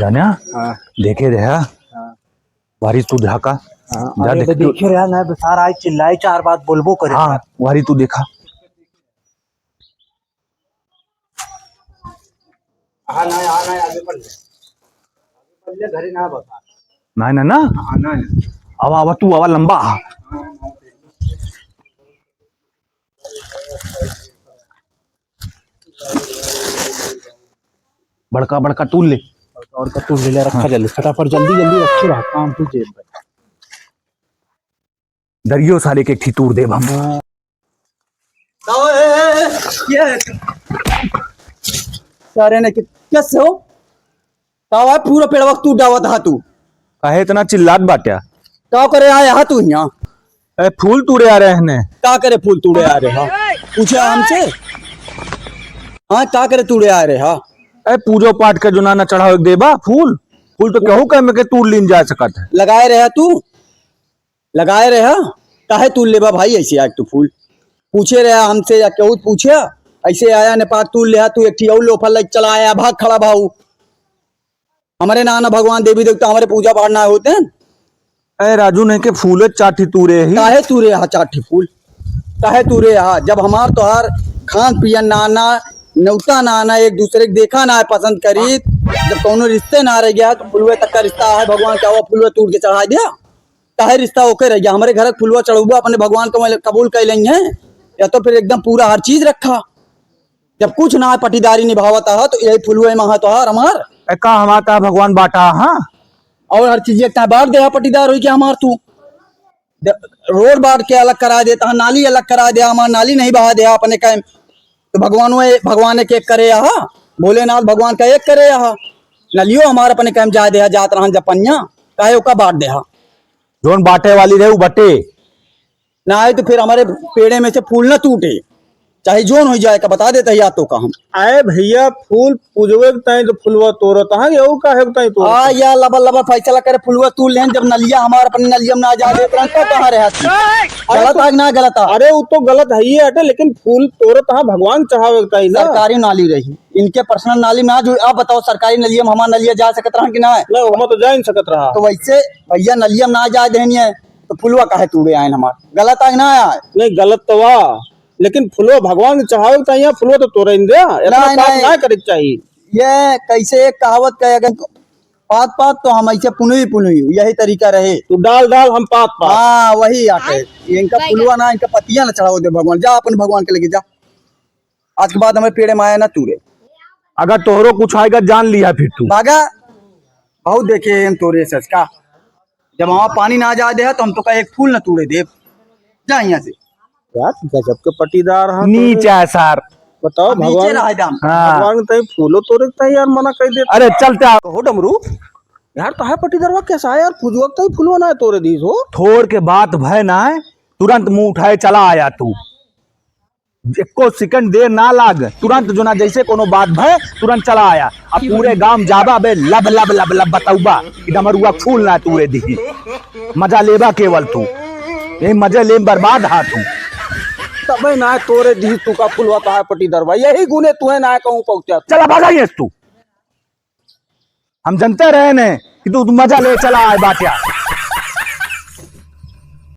जान्या हाँ देखे रहा हाँ वारी तू ढाका हाँ। जा अरे देख तू। देखे रहा ना सारा आज चिल्लाए चार बात बोलबो करे। हाँ वारी तू देखा आना आगे पल्ले घरे ना बता ना ना ना आना आवा आवा तू आवा लंबा आ। बड़का बड़का टूल ले और कतू ले रखा जल्दी फटाफट जल्दी जल्दी रखे रहा काम तू जेब में। दरियो साले केठी तूर देव हम। सारे ने कैसे हो तावा पूरा पेड़ वक्त तू डावत हा तू काहे इतना चिल्लात बाट्या? का करे आया हा तू यहाँ ए फूल तूड़े आ रहे हैं। का करे फूल तूड़े आ रहे हा पूछे हमसे। हाँ का करे तूड़े आ रहे हा ए पूजो पाठ के जो ना चढ़ाओ देबा फूल फूल तो कहू कह में के तूड़ लीन जा सकत है। लगाए रहा तू लगाए रहा काहे तू लेबा भाई ऐसे आज तू फूल पूछे रहा हमसे या केहू पूछे ऐसे आया नेपाल तू ले तू एक और लोफर लग चला आया भाग खड़ा भाऊ हमारे नाना भगवान देवी देवता हमारे पूजा पाठ ना होते हैं। ए राजू ने के फूल चाठी तूरे ही काहे तू रे चाठी फूल काहे तू रे जब हमार तोहार खान पियन नाना नौता नाना एक दूसरे के देखा ना है पसंद करी जब कोनो रिश्ते ना रह गया तो फुलवे तक का रिश्ता है भगवान क्या हुआ फुलवे तोड़ के चढ़ा दिया काहे रिश्ता ओके रह गया हमारे घर फुलवा चढ़ुआ अपने भगवान को कबूल कर लेंगे या तो फिर एकदम पूरा हर चीज रखा जब कुछ ना है पटीदारी निभावता है तो यही फुलवे महा तोहार हमार का हमारा भगवान बाटा। हाँ और हर चीज एक बांट दे पटीदार हुई क्या हमार तू रोड बांट के अलग करा देता नाली अलग करा दिया हमार नाली नहीं बहा दिया अपने का तो भगवान एक एक करे यहाँ भोलेनाथ भगवान का एक करे यहाँ नलियो हमारे अपने काम जा दे जात रहा जपनिया काहे ओका बांट दे जोन बाटे वाली रहे बटे ना आए तो फिर हमारे पेड़े में से फूल न टूटे चाहे जोन हो जाए का बता देता या तो का हम आए भैया फूल पूजवे ताई तो फुलवा तोड़त हां ये का है ताई तो आ या लबल लबल फैसला करे फुलवा तू लेन जब नलिया हमारे अपने नलिया में ना जा दे तुरंत कहां रहे गलत है ना गलत है। अरे वो तो गलत है ही हटे लेकिन फूल तोड़त हां भगवान चढ़ावे ताई ना सरकारी नाली रही इनके पर्सनल नाली में जो आप बताओ सरकारी नलिया में हमारा नलिया जा सकत रहा कि ना नहीं हम तो जा नहीं सकत रहा तो वैसे भैया नलिया में ना जा देनी है तो फुलवा काहे तूड़े आए हमारे गलत है ना आए नहीं गलत तो वाह लेकिन फुलवा भगवान के चढ़ावे ताई फुलवा तो तोड़े दे इतना बात ना करे चाहिए। ये कैसे एक कहावत कहे अगर पात पात तो हम ऐसे पुनई यही तरीका रहे तू डाल डाल हम पात पात हाँ वही आटे इनका फुलवा ना इनका पतिया ना चढ़ाओ दे भगवान जा अपन भगवान के लेके जा आज के बाद हमें पेड़े माया ना तूरे अगर तोहरो कुछ आएगा जान लिया फिर तू भागा बहुत देखे हम तोरे सच का जब वहां पानी ना जा दे तो हम तो का एक फूल ना तूड़े दे जा यहाँ से यार गजब के पटीदार हां नीचा सार बताओ नीचे भगवान रहा एकदम भगवान के ताई फूलो तोड़े ताई यार मना कर दे। अरे चलते हो डमरू यार तो है पटीदारवा कैसा है यार फुजवा ताई फुलवा ना तोड़े दीस हो थोड़ के बात भय ना है तुरंत मुंह उठाए चला आया तू एको सेकंड देर ना लाग तुरंत जो ना जैसे कोनो बात भय तुरंत चला आया अब पूरे गांव जाबा बे लब लब लब लब बताऊबा कि डमरुआ फूल ना तूरे दी मजा लेबा केवल तू ये मजे ले बर्बाद हा तू तबे ना तोरे दी तू का फुलवा तो है पटीदारवा यही गुने तू है ना कहूं पहुंचा चला भागाइए तू हम जनते रहे ने कि तू मजा ले चला आए बाटिया।